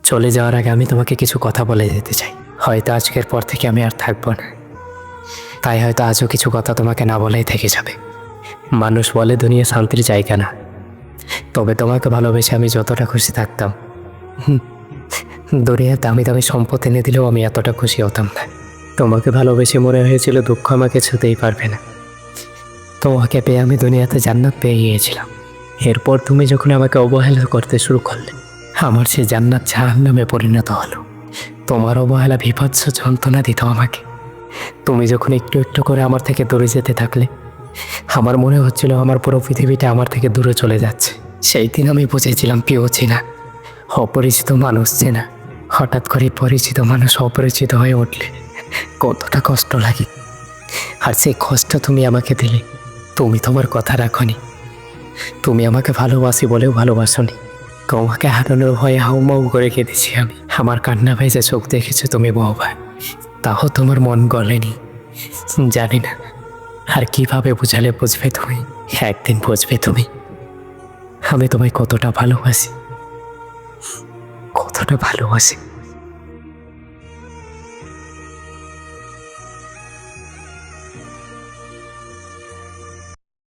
চলে যাওয়ার আগে আমি তোমাকে কিছু কথা বলে যেতে চাই। হয়তো আজকের পর থেকে আমি আর থাকবো না, তাই হয়তো আজও কিছু কথা তোমাকে না বলেই থেকে যাবে। মানুষ বলে দুনিয়া শান্তির জায়গা না, তবে তোমাকে ভালোবেসে আমি যতটা খুশি থাকতাম, দুনিয়া দামি দামি সম্পদ এনে দিলেও আমি এতটা খুশি হতাম না। তোমাকে ভালোবেসে মনে হয়েছিল দুঃখ আমাকে ছুতেই পারবে না। তোমাকে পেয়ে আমি দুনিয়াতে জান্নাত পেয়ে গিয়েছিলাম। এরপর তুমি যখন আমাকে অবহেলা করতে শুরু করলে, আমার সে জান্নাত জাহান্নামে পরিণত হলো। তোমার অবহেলা বিভৎস যন্ত্রণা দিত আমাকে। তুমি যখন একটু একটু করে আমার থেকে দূরে যেতে থাকলে, আমার মনে হচ্ছিল আমার পুরো পৃথিবীটা আমার থেকে দূরে চলে যাচ্ছে। সেই দিন আমি বুঝেছিলাম প্রিয় চেনা, অপরিচিত মানুষ চেনা। হঠাৎ করে পরিচিত মানুষ অপরিচিত হয়ে উঠলে কতটা কষ্ট লাগে, আর সেই কষ্ট তুমি আমাকে দিলে। তুমি তোমার কথা রাখনি। তুমি আমাকে ভালোবাসি বলেও ভালোবাসনি। তোমাকে হারানোর ভয়ে হাউমাউ করে কেঁদেছি আমি। আমার কান্না ভেজে চোখ দেখেছো তুমি বহুবার, তাও তোমার মন গলেনি। জানি না আর কিভাবে বুঝালে বুঝবে তুমি। একদিন বুঝবে তুমি আমি তোমায় কতটা ভালোবাসি, কতটা ভালোবাসি।